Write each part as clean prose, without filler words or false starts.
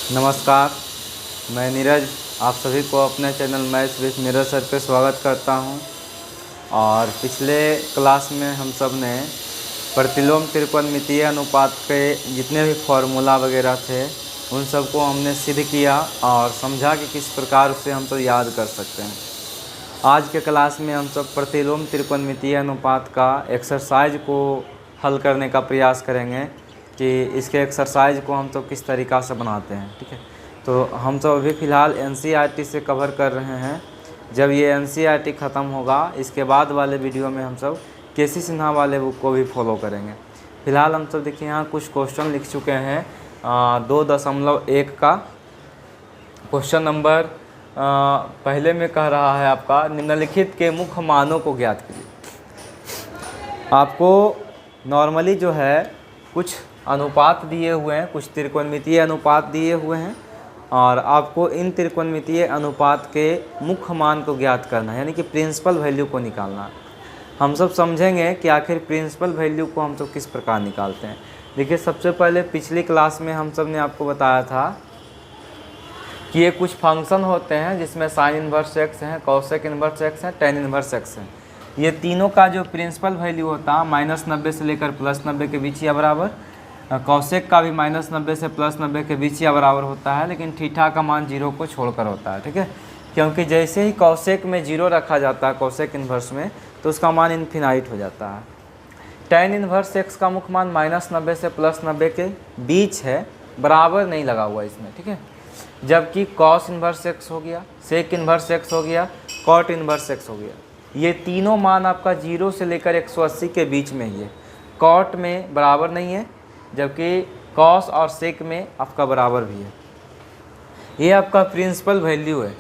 नमस्कार, मैं नीरज आप सभी को अपने channel maths with Neeraj sir पे स्वागत करता हूं। और पिछले क्लास में हम सब ने प्रतिलोम त्रिकोणमितीय अनुपात के जितने भी फॉर्मूला वगैरह थे उन सबको हमने सिद्ध किया और समझा कि किस प्रकार उसे हम सब याद कर सकते हैं। आज के क्लास में हम सब प्रतिलोम त्रिकोणमितीय अनुपात का एक्सरसाइज को हल करने का प्रयास करेंगे कि इसके एक्सरसाइज को हम तो किस तरीक़ा से बनाते हैं। ठीक है, तो हम तो अभी फ़िलहाल एनसीईआरटी से कवर कर रहे हैं। जब ये एनसीईआरटी ख़त्म होगा इसके बाद वाले वीडियो में हम सब केसी सिन्हा वाले बुक को भी फॉलो करेंगे। फ़िलहाल हम सब देखिए यहाँ कुछ क्वेश्चन लिख चुके हैं। 2.1 का क्वेश्चन नंबर पहले में कह रहा है आपका निम्नलिखित के मुख्य मानों को ज्ञात कीजिए। आपको नॉर्मली जो है कुछ अनुपात दिए हुए हैं, कुछ त्रिकोणमितीय अनुपात दिए हुए हैं और आपको इन त्रिकोणमितीय अनुपात के मुख्य मान को ज्ञात करना है, यानी कि प्रिंसिपल वैल्यू को निकालना है। हम सब समझेंगे कि आखिर प्रिंसिपल वैल्यू को हम सब किस प्रकार निकालते हैं। देखिए, सबसे पहले पिछली क्लास में हम सब ने आपको बताया था कि ये कुछ फंक्शन होते हैं जिसमें साइन इन्वर्स एक्स है, कॉसेक इन्वर्स एक्स है, टेन इन्वर्स एक्स है। ये तीनों का जो प्रिंसिपल वैल्यू होता है -90 से लेकर +90 के बीच या बराबर, कॉसेक का भी -90 से +90 के बीच या बराबर होता है, लेकिन थीटा का मान 0 को छोड़कर होता है। ठीक है, क्योंकि जैसे ही कॉसेक में 0 रखा जाता है कॉसेक इन्वर्स में तो उसका मान इन्फिनाइट हो जाता है। टेन इन्वर्स एक्स का मुख्य मान -90 से +90 के बीच है, बराबर नहीं लगा हुआ इसमें। ठीक है, जबकि कॉस इन्वर्स एक्स हो गया, सेक इन्वर्स एक्स हो गया, कॉट इन्वर्स एक्स हो गया, ये तीनों मान आपका 0 से लेकर 180 के बीच में ही है। कॉट में बराबर नहीं है, जबकि कॉस और सेक में आपका बराबर भी है। ये आपका प्रिंसिपल वैल्यू है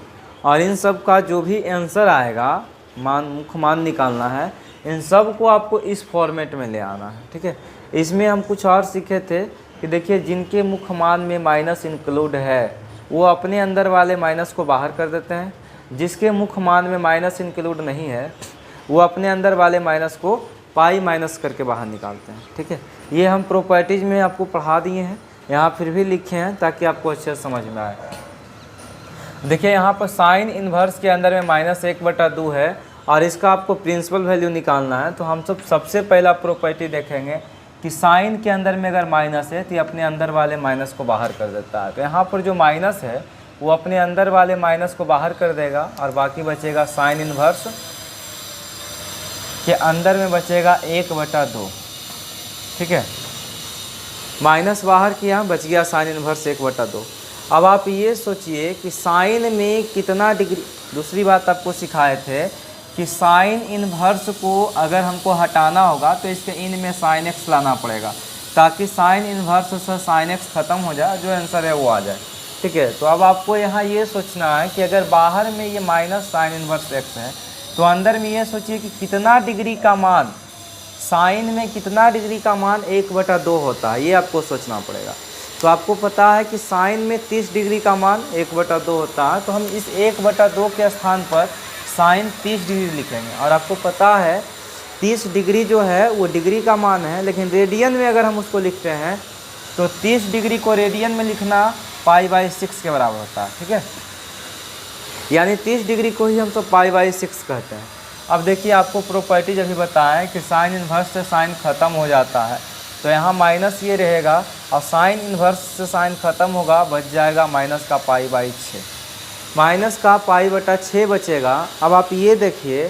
और इन सब का जो भी आंसर आएगा, मुख्य मान निकालना है, इन सब को आपको इस फॉर्मेट में ले आना है। ठीक है, इसमें हम कुछ और सीखे थे कि देखिए जिनके मुख्य मान में माइनस इंक्लूड है वो अपने अंदर वाले माइनस को बाहर कर देते हैं, जिसके मुख्य मान में माइनस इंक्लूड नहीं है वो अपने अंदर वाले माइनस को पाई माइनस करके बाहर निकालते हैं। ठीक है, ये हम प्रॉपर्टीज़ में आपको पढ़ा दिए हैं, यहाँ फिर भी लिखे हैं ताकि आपको अच्छे से समझ में आए। देखिए यहाँ पर साइन इन्वर्स के अंदर में -1/2 है और इसका आपको प्रिंसिपल वैल्यू निकालना है। तो हम सब सबसे पहला प्रॉपर्टी देखेंगे कि साइन के अंदर में अगर माइनस है तो ये अपने अंदर वाले माइनस को बाहर कर देता है। तो यहाँ पर जो माइनस है वो अपने अंदर वाले माइनस को बाहर कर देगा और बाकी बचेगा साइन इन्वर्स के अंदर में बचेगा 1/2। ठीक है, माइनस बाहर किया, बच गया साइन इन्वर्स 1/2। अब आप ये सोचिए कि साइन में कितना डिग्री, दूसरी बात आपको सिखाए थे कि साइन इन्वर्स को अगर हमको हटाना होगा तो इसके इन में साइन एक्स लाना पड़ेगा ताकि साइन इन्वर्स से साइन एक्स ख़त्म हो जाए, जो आंसर है वो आ जाए। ठीक है, तो अब आपको यहाँ ये सोचना है कि अगर बाहर में ये माइनस साइन इन्वर्स एक्स है तो अंदर में ये सोचिए कि कितना डिग्री का मान, साइन में कितना डिग्री का मान 1/2 होता है, ये आपको सोचना पड़ेगा। तो आपको पता है कि साइन में 30 डिग्री का मान 1/2 होता है, तो हम इस 1/2 के स्थान पर साइन 30 डिग्री लिखेंगे। और आपको पता है 30 डिग्री जो है वो डिग्री का मान है, लेकिन रेडियन में अगर हम उसको लिखते हैं तो 30 डिग्री को रेडियन में लिखना π/6 के बराबर होता है। ठीक है, यानी 30 डिग्री को ही हम तो π/6 कहते हैं। अब देखिए आपको प्रॉपर्टी जब भी बताएं कि साइन इन्वर्स से साइन ख़त्म हो जाता है तो यहाँ माइनस ये रहेगा और साइन इन्वर्स से साइन ख़त्म होगा, बच जाएगा माइनस का π/6, माइनस का π/6 बचेगा। अब आप ये देखिए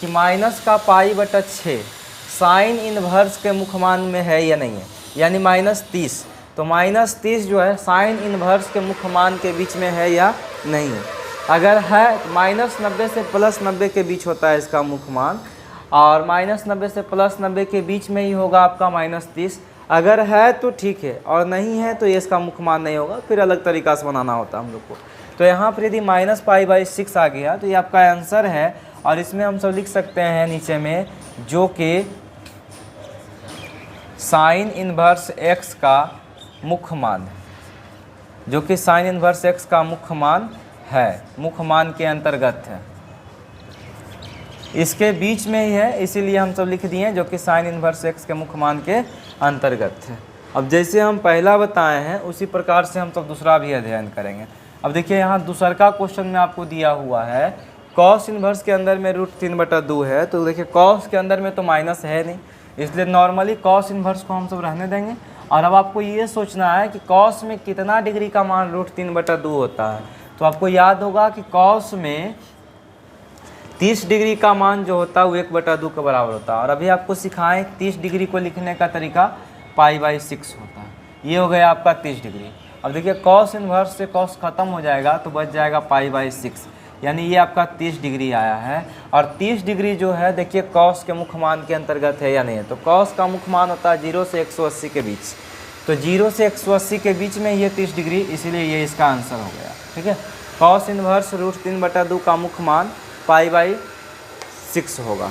कि माइनस का π/6 साइन इन्वर्स के मुख्य मान में है या नहीं है, यानी -30। तो -30 जो है साइन इन्वर्स के मुख्य मान के बीच में है या नहीं है। अगर है तो -90 से +90 के बीच होता है इसका मुख्य मान, और -90 से +90 के बीच में ही होगा आपका -30। अगर है तो ठीक है और नहीं है तो ये इसका मुख्य मान नहीं होगा, फिर अलग तरीक़ा से बनाना होता है हम लोग को। तो यहाँ पर यदि -π/6 आ गया तो ये आपका आंसर है। और इसमें हम सब लिख सकते हैं नीचे में जो कि साइन इन्वर्स एक्स का मुख्य मान है, जो कि साइन इन्वर्स एक्स का मुख्य मान है, मुख्य मान के अंतर्गत है, इसके बीच में ही है, इसीलिए हम सब लिख दिए जो कि साइन इन्वर्स एक्स के मुख्य मान के अंतर्गत है। अब जैसे हम पहला बताए हैं उसी प्रकार से हम सब दूसरा भी अध्ययन करेंगे। अब देखिए यहाँ दूसरा का क्वेश्चन में आपको दिया हुआ है कॉस इन्वर्स के अंदर में √3/2 है। तो देखिए कॉस के अंदर में तो माइनस है नहीं, इसलिए नॉर्मली कॉस इन्वर्स को हम सब रहने देंगे। और अब आपको ये सोचना है कि कॉस में कितना डिग्री का मान √3/2 होता है। तो आपको याद होगा कि कॉस में 30 डिग्री का मान जो होता है वो 1/2 के बराबर होता है। और अभी आपको सिखाएं 30 डिग्री को लिखने का तरीका π/6 होता है। ये हो गया आपका 30 डिग्री। अब देखिए कॉस इन्वर्स से कॉस खत्म हो जाएगा तो बच जाएगा π/6, यानी ये आपका 30 डिग्री आया है। और 30 डिग्री जो है देखिए कॉस के मुख्य मान के अंतर्गत है या नहीं है। तो कॉस का मुख्य मान होता है 0 से 180 के बीच। तो 0 से 180 के बीच में ये 30 डिग्री, इसीलिए ये इसका आंसर हो गया। ठीक है, कॉस इन्वर्स √3/2 का मुख्य मान π/6 होगा।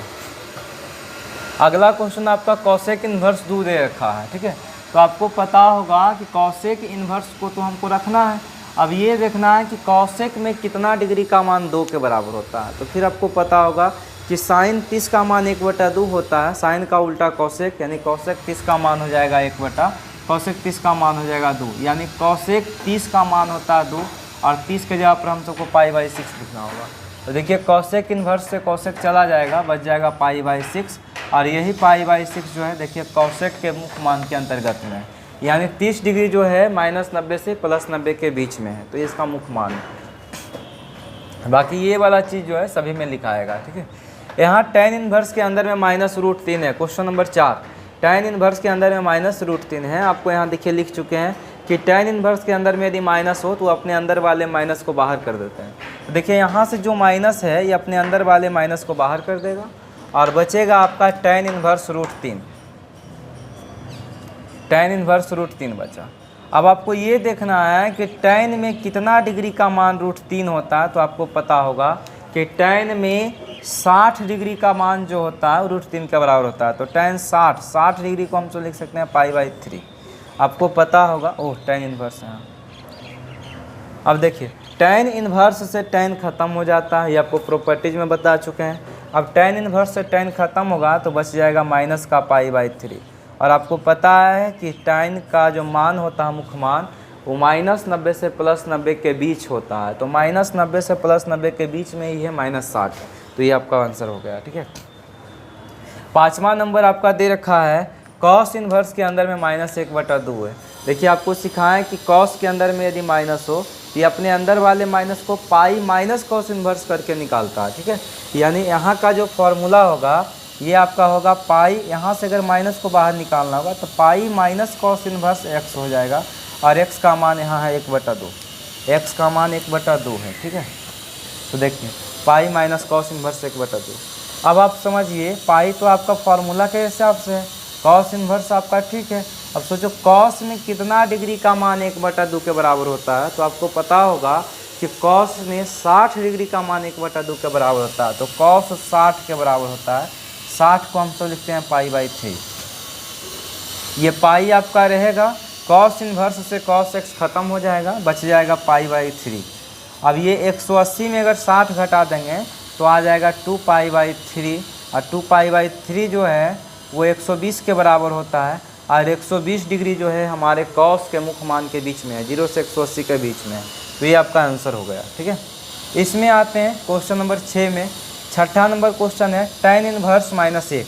अगला क्वेश्चन आपका कॉसेक इन्वर्स 2 दे रखा है। ठीक है, तो आपको पता होगा कि कॉसेक इन्वर्स को तो हमको रखना है। अब ये देखना है कि कॉसेक में कितना डिग्री का मान 2 के बराबर होता है। तो फिर आपको पता होगा कि साइन 30 का मान 1/2 होता है। साइन का उल्टा कॉसेक, यानी कॉसेक 30 का मान हो जाएगा 1/, कॉसेक 30 का मान हो जाएगा 2, यानी कॉसेक 30 का मान होता है 2 और 30 के जगह पर हम सबको π/6 लिखना होगा। तो देखिए कॉसेक इन्वर्स से कॉसेक चला जाएगा, बच जाएगा π/6। और यही π/6 जो है देखिए कॉसेक के मुख्य मान के अंतर्गत में, यानी 30 डिग्री जो है -90 से +90 के बीच में है, तो इसका मुख्य मान है। बाकी ये वाला चीज़ जो है सभी में लिखाएगा। ठीक है, यहाँ tan इन्वर्स के अंदर में -√3 है। क्वेश्चन नंबर 4, tan इन्वर्स के अंदर में -√3 है। आपको यहाँ देखिए लिख चुके हैं कि tan इन्वर्स के अंदर में यदि माइनस हो तो अपने अंदर वाले माइनस को बाहर कर देते हैं। तो देखिए यहाँ से जो माइनस है ये अपने अंदर वाले माइनस को बाहर कर देगा और बचेगा आपका tan इन्वर्स √3। tan इन्वर्स √3 बचा। अब आपको ये देखना है कि tan में कितना डिग्री का मान √3 होता है। तो आपको पता होगा कि tan में 60 डिग्री का मान जो होता है √3 के बराबर होता है। तो tan 60 डिग्री को हम तो लिख सकते हैं π/3। आपको पता होगा, ओह tan इन्वर्स है। अब देखिए tan इन्वर्स से tan खत्म हो जाता है, ये आपको प्रॉपर्टीज में बता चुके हैं। अब tan इन्वर्स से tan खत्म होगा तो बच जाएगा माइनस का π/3। और आपको पता है कि tan का जो मान होता है मुख्य मान वो -90 से +90 के बीच होता है। तो -90 से +90 के बीच में ही है -60। तो ये आपका आंसर हो गया। ठीक है, 5वां नंबर आपका दे रखा है कॉस इन्वर्स के अंदर में -1/2 है। देखिए आपको सिखाएं कि कॉस के अंदर में यदि माइनस हो तो ये अपने अंदर वाले माइनस को पाई माइनस कॉस इन्वर्स करके निकालता है। ठीक है, यानी यहाँ का जो फॉर्मूला होगा ये आपका होगा पाई, यहाँ से अगर माइनस को बाहर निकालना होगा तो pi minus cos inverse x हो जाएगा। और x का मान यहाँ है 1/2, x का मान 1/2 है। ठीक है, तो देखिए पाई माइनस कॉस इन्वर्स 1/2। अब आप समझिए पाई तो आपका फॉर्मूला के हिसाब से है, कॉस इन्वर्स आपका ठीक है। अब सोचो कॉस में कितना डिग्री का मान 1/2 के बराबर होता है। तो आपको पता होगा कि कॉस में 60 डिग्री का मान 1/2 के बराबर होता है। तो कॉस 60 के बराबर होता है। 60 को हम सब लिखते हैं π/3। ये पाई आपका रहेगा, कॉस इन्वर्स से कॉस x खत्म हो जाएगा, बच जाएगा π/3। अब ये 180 में अगर 60 घटा देंगे तो आ जाएगा 2π/3। और 2π/3 जो है वो 120 के बराबर होता है। और 120 डिग्री जो है हमारे कॉस के मुख्य मान के बीच में है, 0 से 180 के बीच में है। तो ये आपका आंसर हो गया। ठीक है, इसमें आते हैं क्वेश्चन नंबर 6 में। 6ठा नंबर क्वेश्चन है tan इन्वर्स -1।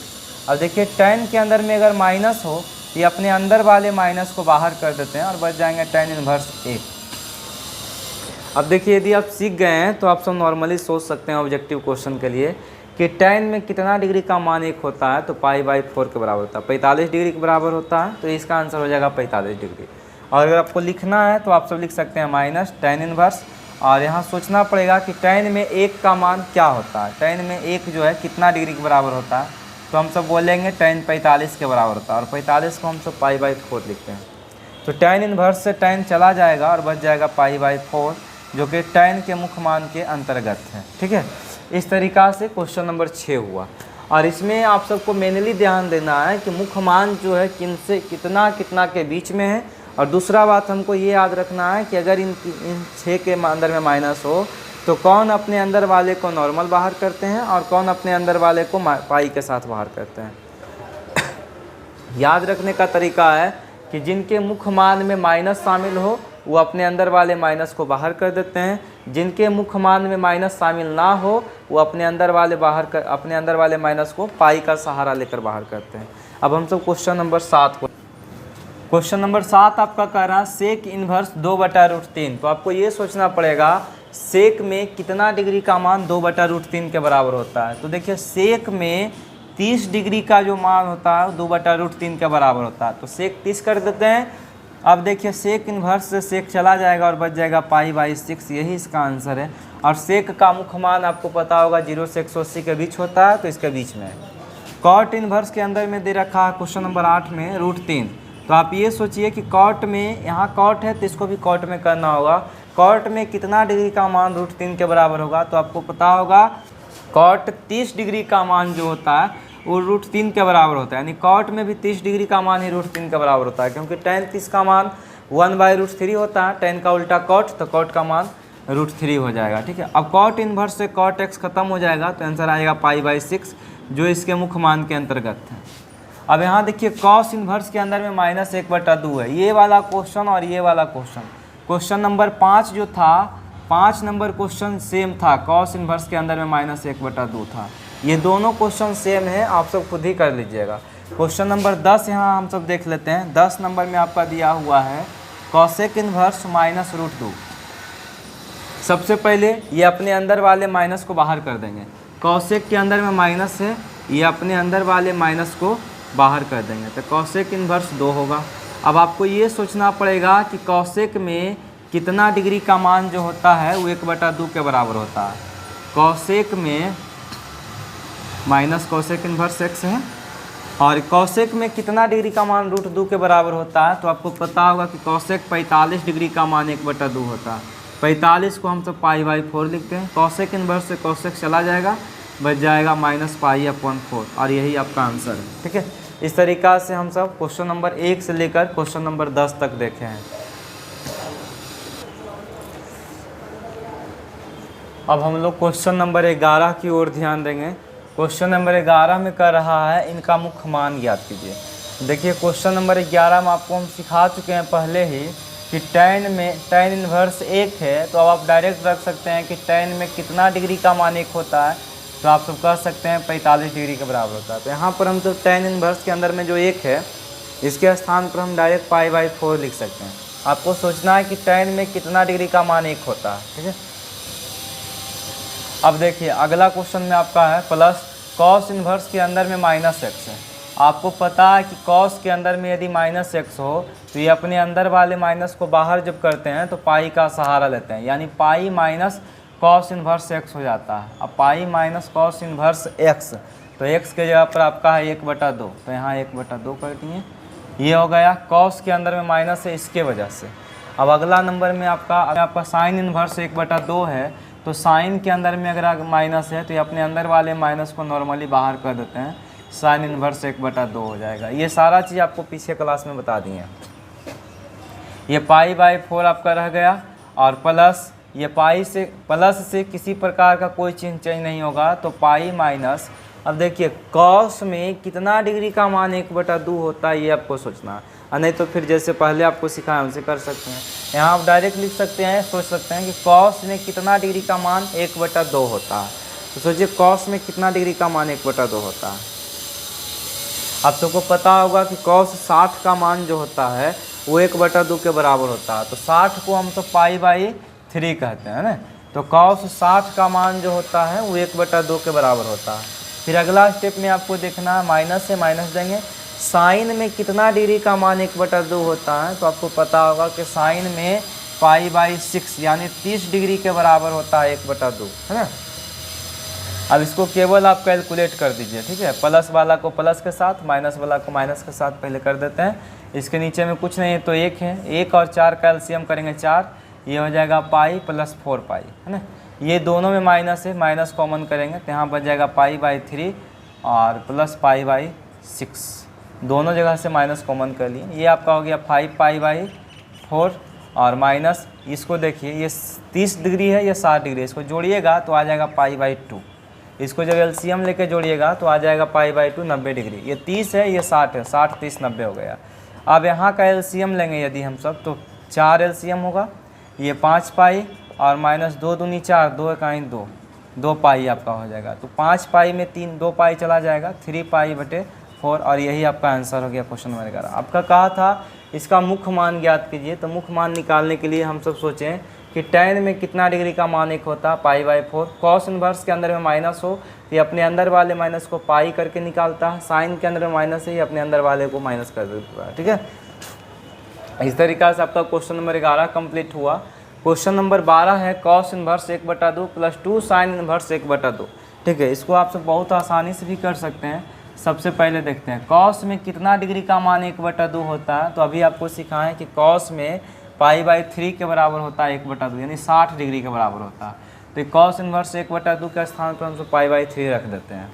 अब देखिए tan के अंदर में अगर माइनस हो तो ये अपने अंदर वाले माइनस को बाहर कर देते हैं और बच जाएंगे tan इन्वर्स 1। अब देखिए यदि आप सीख गए हैं तो आप सब नॉर्मली सोच सकते हैं ऑब्जेक्टिव क्वेश्चन के लिए कि tan में कितना डिग्री का मान 1 होता है। तो π/4 के बराबर होता है, 45 डिग्री के बराबर होता है। तो इसका आंसर हो जाएगा 45 डिग्री। और अगर आपको लिखना है तो आप सब लिख सकते हैं माइनस tan इन्वर्स। और यहाँ सोचना पड़ेगा कि tan में 1 का मान क्या होता है। tan में 1 जो है कितना डिग्री के बराबर होता है। तो हम सब बोलेंगे tan 45 के बराबर होता है। और 45 को हम सब π/4 लिखते हैं। तो tan इन्वर्स से tan चला जाएगा और बच जाएगा π/4, जो कि tan के मुख्य मान के अंतर्गत है। ठीक है, इस तरीक़ा से क्वेश्चन नंबर 6 हुआ। और इसमें आप सबको मेनली ध्यान देना है कि मुख्य मान जो है किन से कितना कितना के बीच में है। और दूसरा बात हमको ये याद रखना है कि अगर इन 6 के अंदर में माइनस हो तो कौन अपने अंदर वाले को नॉर्मल बाहर करते हैं और कौन अपने अंदर वाले को पाई के साथ बाहर करते हैं। याद रखने का तरीका है कि जिनके मुख्य मान में माइनस शामिल हो वो अपने अंदर वाले माइनस को बाहर कर देते हैं, जिनके मुख्य मान में माइनस शामिल ना हो वो अपने अंदर वाले माइनस को पाई का सहारा लेकर बाहर करते हैं। अब हम सब क्वेश्चन नंबर 7 को, क्वेश्चन नंबर 7 आपका कह रहा है सेक इन्वर्स 2/√3। तो आपको ये सोचना पड़ेगा सेक में कितना डिग्री का मान 2/√3 के बराबर होता है। तो देखिए सेक में 30 डिग्री का जो मान होता है 2/√3 के बराबर होता है। तो सेक 30 कर देते हैं। अब देखिए सेक इन्वर्स से सेक चला जाएगा और बच जाएगा π/6, यही इसका आंसर है। और सेक का मुख्य मान आपको पता होगा 0 से 180 के बीच होता है, तो इसके बीच में है। कॉट इन्वर्स के अंदर में दे रखा है क्वेश्चन नंबर 8 में √3। तो आप ये सोचिए कि कॉट में, यहाँ कॉट है तो इसको भी कॉट में करना होगा। कॉट में कितना डिग्री का मान √3 के बराबर होगा, तो आपको पता होगा कॉट 30 डिग्री का मान जो होता है वो √3 के बराबर होता है। यानी कॉट में भी 30 डिग्री का मान ही √3 के बराबर होता है, क्योंकि tan 30 का मान 1/√3 होता है। tan का उल्टा कॉट, तो कॉट का मान √3 हो जाएगा। ठीक है, अब कॉट इन्वर्स से कॉट x खत्म हो जाएगा, तो आंसर आएगा π/6, जो इसके मुख्य मान के अंतर्गत है। अब यहाँ देखिए कॉस इन्वर्स के अंदर में -1/2 है। ये वाला क्वेश्चन और ये वाला क्वेश्चन, क्वेश्चन नंबर 5 जो था, 5 नंबर क्वेश्चन सेम था, कॉस इन्वर्स के अंदर में -1/2 था। ये दोनों क्वेश्चन सेम है, आप सब खुद ही कर लीजिएगा। क्वेश्चन नंबर 10 यहाँ हम सब देख लेते हैं। 10 नंबर में आपका दिया हुआ है कॉसेक इन्वर्स -√2। सबसे पहले ये अपने अंदर वाले माइनस को बाहर कर देंगे। कॉसेक के अंदर में माइनस है, ये अपने अंदर वाले माइनस को बाहर कर देंगे, तो कॉसेक इन्वर्स 2 होगा। अब आपको ये सोचना पड़ेगा कि कॉसेक में कितना डिग्री का मान जो होता है वो 1/2 के बराबर होता है। कॉसेक में माइनस कॉसेक इन्वर्स x है, और कॉसेक में कितना डिग्री का मान √2 के बराबर होता है, तो आपको पता होगा कि कॉसेक 45 डिग्री का मान 1/2 होता है। 45 को हम सब π/4 लिखते हैं। कॉसेक इन्वर्स से कॉसेक चला जाएगा, बच जाएगा -π/4, और यही आपका आंसर है। ठीक है, इस तरीक़ा से हम सब क्वेश्चन नंबर 1 से लेकर क्वेश्चन नंबर 10 तक देखे हैं। अब हम लोग क्वेश्चन नंबर 11 की ओर ध्यान देंगे। क्वेश्चन नंबर 11 में कर रहा है इनका मुख्य मान ज्ञात कीजिए। देखिए क्वेश्चन नंबर 11 में आपको हम सिखा चुके हैं पहले ही कि tan इन्वर्स 1 है, तो अब आप डायरेक्ट रख सकते हैं कि tan में कितना डिग्री का मान 1 होता है, तो आप सब कह सकते हैं 45 डिग्री के बराबर होता है। तो यहाँ पर हम तो tan इन्वर्स के अंदर में जो 1 है इसके स्थान पर हम डायरेक्ट π/4 लिख सकते हैं। आपको सोचना है कि tan में कितना डिग्री का मान 1 होता है। ठीक है, अब देखिए अगला क्वेश्चन में आपका है प्लस कॉस इन्वर्स के अंदर में -x है। आपको पता है कि कॉस के अंदर में यदि -x हो तो ये अपने अंदर वाले माइनस को बाहर जब करते हैं तो पाई का सहारा लेते हैं, यानी pi minus cos inverse x हो जाता है। अब pi minus cos inverse x, तो x के जगह पर आपका है 1/2, तो यहाँ 1/2 कर दिए। ये हो गया कॉस के अंदर में माइनस है इसके वजह से। अब अगला नंबर में आपका साइन इन्वर्स 1/2 है, तो साइन के अंदर में अगर माइनस है तो ये अपने अंदर वाले माइनस को नॉर्मली बाहर कर देते हैं, साइन इन्वर्स 1/2 हो जाएगा। ये सारा चीज़ आपको पीछे क्लास में बता दिए। ये π/4 आपका रह गया, और प्लस ये प्लस से किसी प्रकार का कोई चिन्ह चेंज नहीं होगा, तो पाई माइनस। अब देखिए कॉस में कितना डिग्री का मान 1/2 होता है, ये आपको सोचना है, और नहीं तो फिर जैसे पहले आपको सिखाया उनसे कर सकते हैं। यहाँ आप डायरेक्ट लिख सकते हैं, सोच सकते हैं कि कॉस में कितना डिग्री का मान 1/2 होता है। तो सोचिए कॉस में कितना डिग्री का मान 1/2 होता है। आप सबको पता होगा कि कॉस 60 का मान जो होता है वो 1/2 के बराबर होता है, तो 60 को हम तो π/3 कहते हैं ना। तो कॉस 60 का मान जो होता है वो 1/2 के बराबर होता है। फिर अगला स्टेप में आपको देखना है, माइनस से माइनस देंगे। साइन में कितना डिग्री का मान 1/2 होता है, तो आपको पता होगा कि साइन में π/6 यानी 30 डिग्री के बराबर होता है 1/2, है ना। अब इसको केवल आप कैलकुलेट कर दीजिए। ठीक है, प्लस वाला को प्लस के साथ, माइनस वाला को माइनस के साथ पहले कर देते हैं। इसके नीचे में कुछ नहीं है तो 1 है, 1 और 4 का एलसीएम करेंगे 4, ये हो जाएगा पाई प्लस 4π, है ना। ये दोनों में माइनस है, माइनस कॉमन करेंगे तो यहाँ बच जाएगा π/3 और प्लस π/6, दोनों जगह से माइनस कॉमन कर लिए। ये आपका हो गया 5π/4, और माइनस इसको देखिए ये 30 डिग्री है, ये 60 डिग्री है, इसको जोड़िएगा तो आ जाएगा π/2। इसको जब एलसीएम लेके जोड़िएगा तो आ जाएगा π/2 90 डिग्री। ये 30 है, ये 60 है, 60 30 90 हो गया। अब यहाँ का एलसीएम लेंगे यदि हम सब, तो 4 एलसीएम होगा, ये 5 पाई और माइनस 2 दूनी 4, 2 इकाई 2, 2 पाई आपका हो जाएगा। तो 5 पाई में 2 पाई चला जाएगा, 3 पाई बटे 4, और यही आपका आंसर हो गया क्वेश्चन नंबर 11। आपका कहा था इसका मुख्य मान ज्ञात कीजिए, तो मुख्य मान निकालने के लिए हम सब सोचें कि tan में कितना डिग्री का मान 1 होता है, π/4। कॉस इन्वर्स के अंदर में माइनस हो तो ये अपने अंदर वाले माइनस को पाई करके निकालता है, साइन के अंदर में माइनस है, ये अपने अंदर वाले को माइनस कर देता है। ठीक है, इस तरीक़ा से आपका क्वेश्चन नंबर 11 कंप्लीट हुआ। क्वेश्चन नंबर 12 है cos inverse 1/2 plus 2 sign inverse 1/2। ठीक है, इसको आप सब बहुत आसानी से भी कर सकते हैं। सबसे पहले देखते हैं कॉस में कितना डिग्री का मान 1/2 होता है। तो अभी आपको सिखाएं कि कॉस में π/3 के बराबर होता है 1/2, यानी 60 डिग्री के बराबर होता है। तो कॉस इन्वर्स 1/2 के स्थान पर हम सब π/3 रख देते हैं।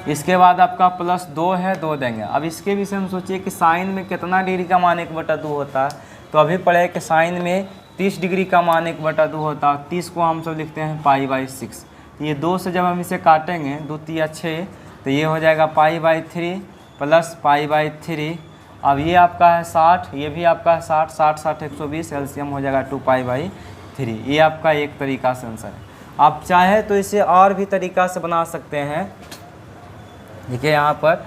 इसके बाद आपका प्लस 2 है, 2 देंगे। अब इसके विषय हम सोचिए कि साइन में कितना डिग्री का मान 1/2 होता है। तो अभी पढ़े कि साइन में 30 डिग्री का मान 1/2 होता है। 30 को हम सब लिखते हैं π/6। ये 2 से जब हम इसे काटेंगे, 2 तिया 6, तो ये हो जाएगा π/3 प्लस π/3। अब ये आपका है 60, ये भी आपका है 60, 60 60 120, एलसीएम हो जाएगा 2π/3। ये आपका एक तरीका से आंसर है। आप चाहे तो इसे और भी तरीका से बना सकते हैं। देखिए यहाँ पर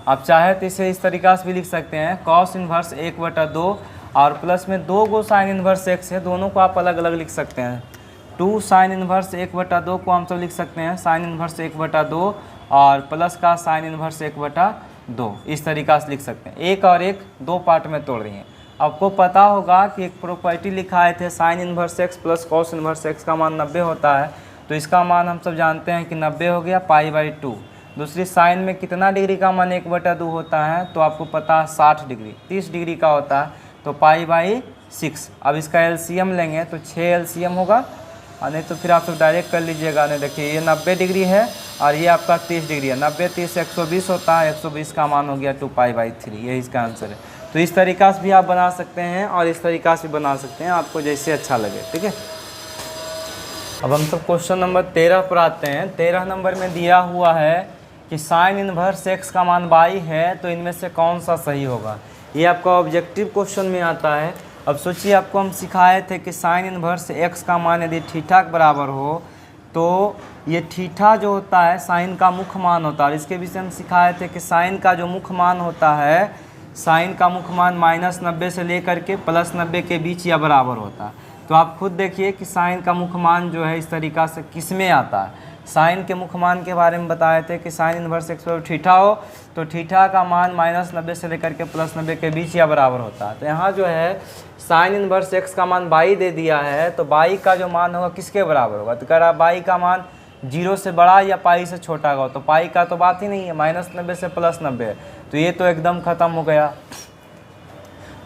आप चाहे तो इसे इस तरीका से भी लिख सकते हैं, कॉस इन्वर्स 1/2 और प्लस में 2 गो साइन इन्वर्स x है, दोनों को आप अलग अलग लिख सकते हैं। 2 साइन इन्वर्स 1/2 को हम सब लिख सकते हैं साइन इन्वर्स 1/2 और प्लस का साइन इन्वर्स 1/2, इस तरीका से लिख सकते हैं। एक और एक 2 पार्ट में तोड़ रही हैं। आपको पता होगा कि एक प्रॉपर्टी लिखाए थे sign inverse x plus cos inverse x का मान 90 होता है। तो इसका मान हम सब जानते हैं कि 90 हो गया π/2। दूसरी साइन में कितना डिग्री का मान 1/2 होता है, तो आपको पता है 60 डिग्री, 30 डिग्री का होता है, तो π/6। अब इसका एलसीएम लेंगे तो 6 एलसीएम होगा, और नहीं तो फिर आप सब डायरेक्ट कर लीजिएगा। नहीं देखिए ये 90 डिग्री है और ये आपका 30 डिग्री है, 90 30 120 होता है, 120 का मान हो गया 2π/3। यही इसका आंसर है। तो इस तरीका से भी आप बना सकते हैं और इस तरीका से भी बना सकते हैं, आपको जैसे अच्छा लगे। ठीक है, अब हम सब क्वेश्चन नंबर 13 पर आते हैं। 13 नंबर में दिया हुआ है कि साइन इन्वर्स x का मान y है, तो इनमें से कौन सा सही होगा। ये आपका ऑब्जेक्टिव क्वेश्चन में आता है। अब सोचिए आपको हम सिखाए थे कि साइन इन्वर्स x का मान यदि थीटा के बराबर हो, तो ये थीटा जो होता है साइन का मुख्य मान होता है। इसके विषय हम सिखाए थे कि साइन का जो मुख्य मान होता है, साइन का मुख्य मान -90 से लेकर के +90 के बीच या बराबर होता है। तो आप खुद देखिए कि साइन का मुख्य मान जो है इस तरीका से किस में आता है। साइन के मुख्य मान के बारे में बताए थे कि साइन इन्वर्स x पर थीटा हो तो थीटा का मान -90 से लेकर के +90 के बीच या बराबर होता है। तो यहाँ जो है साइन इन्वर्स x का मान y दे दिया है, तो y का जो मान होगा किसके बराबर होगा। तो कह रहा y का मान 0 से बड़ा या पाई से छोटा होगा, तो पाई का तो बात ही नहीं है, -90 से +90, तो ये तो एकदम ख़त्म हो गया।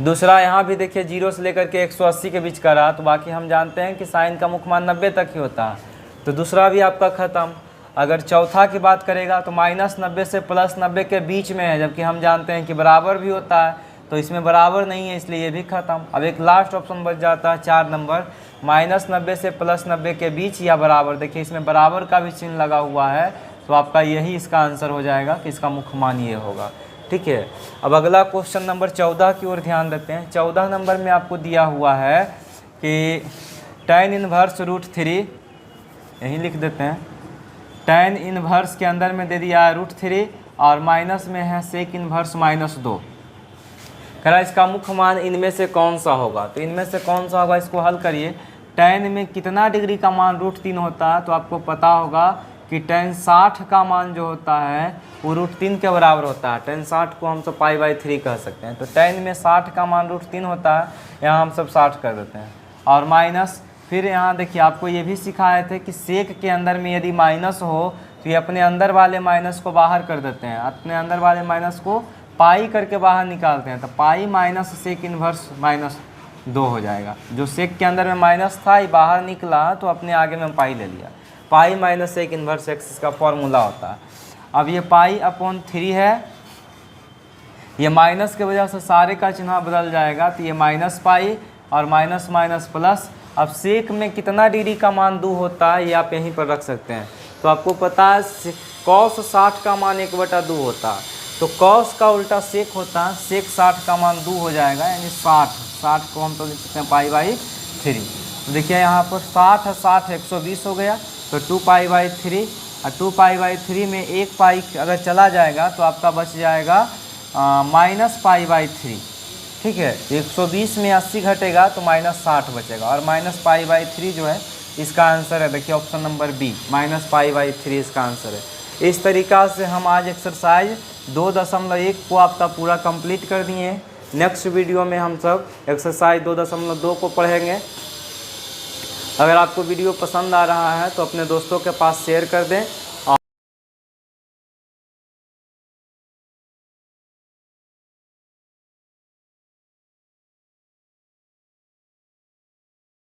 दूसरा यहाँ भी देखिए 0 से लेकर के 180 के बीच का रहा, तो बाकी हम जानते हैं कि साइन का मुख्य मान 90 तक ही होता है, तो दूसरा भी आपका ख़त्म। अगर चौथा की बात करेगा तो -90 से +90 के बीच में है, जबकि हम जानते हैं कि बराबर भी होता है, तो इसमें बराबर नहीं है, इसलिए ये भी ख़त्म। अब एक लास्ट ऑप्शन बच जाता है 4 नंबर, -90 से +90 के बीच या बराबर। देखिए इसमें बराबर का भी चिन्ह लगा हुआ है, तो आपका यही इसका आंसर हो जाएगा कि इसका मुख्य मान ये होगा। ठीक है, अब अगला क्वेश्चन नंबर 14 की ओर ध्यान देते हैं। 14 नंबर में आपको दिया हुआ है कि tan इन्वर्स √3, यहीं लिख देते हैं, tan इन्वर्स के अंदर में दे दिया है √3 और माइनस में है सेक इन्वर्स -2। कह रहा इसका मुख्य मान इनमें से कौन सा होगा। तो इनमें से कौन सा होगा, इसको हल करिए। tan में कितना डिग्री का मान √3 होता है, तो आपको पता होगा कि tan 60 का मान जो होता है वो √3 के बराबर होता है। tan 60 को हम सब π/3 कह सकते हैं। तो tan में 60 का मान √3 होता है, यहाँ हम सब 60 कर देते हैं, और माइनस फिर यहाँ देखिए आपको ये भी सिखाए थे कि सेक के अंदर में यदि माइनस हो तो ये अपने अंदर वाले माइनस को बाहर कर देते हैं, अपने अंदर वाले माइनस को पाई करके बाहर निकालते हैं, तो पाई माइनस सेक इन्वर्स -2 हो जाएगा। जो सेक के अंदर में माइनस था ये बाहर निकला, तो अपने आगे में पाई ले लिया। Pi minus sec inverse x इसका फॉर्मूला होता है। अब ये π/3 है, ये माइनस के वजह से सारे का चिन्ह बदल जाएगा, तो ये -पाई और माइनस माइनस प्लस। अब सेक में कितना डिग्री का मान 2 होता है, ये आप यहीं पर रख सकते हैं। तो आपको पता है कॉस 60 का मान 1/2 होता है, तो कॉस का उल्टा सेक होता है, सेक 60 का मान 2 हो जाएगा, यानी 60 को हम तो लिख सकते हैं π/3। तो देखिए यहाँ पर 60 है, 60 120 हो गया, तो 2π/3, और 2π/3 में 1 पाई अगर चला जाएगा तो आपका बच जाएगा -π/3। ठीक है, 120 में 80 घटेगा तो -60 बचेगा, और -π/3 जो है इसका आंसर है। देखिए ऑप्शन नंबर बी, -π/3 इसका आंसर है। इस तरीक़ा से हम आज एक्सरसाइज 2.1 को आपका पूरा कंप्लीट कर दिए हैं। नेक्स्ट वीडियो में हम सब एक्सरसाइज 2.2 को पढ़ेंगे। अगर आपको वीडियो पसंद आ रहा है तो अपने दोस्तों के पास शेयर कर दें,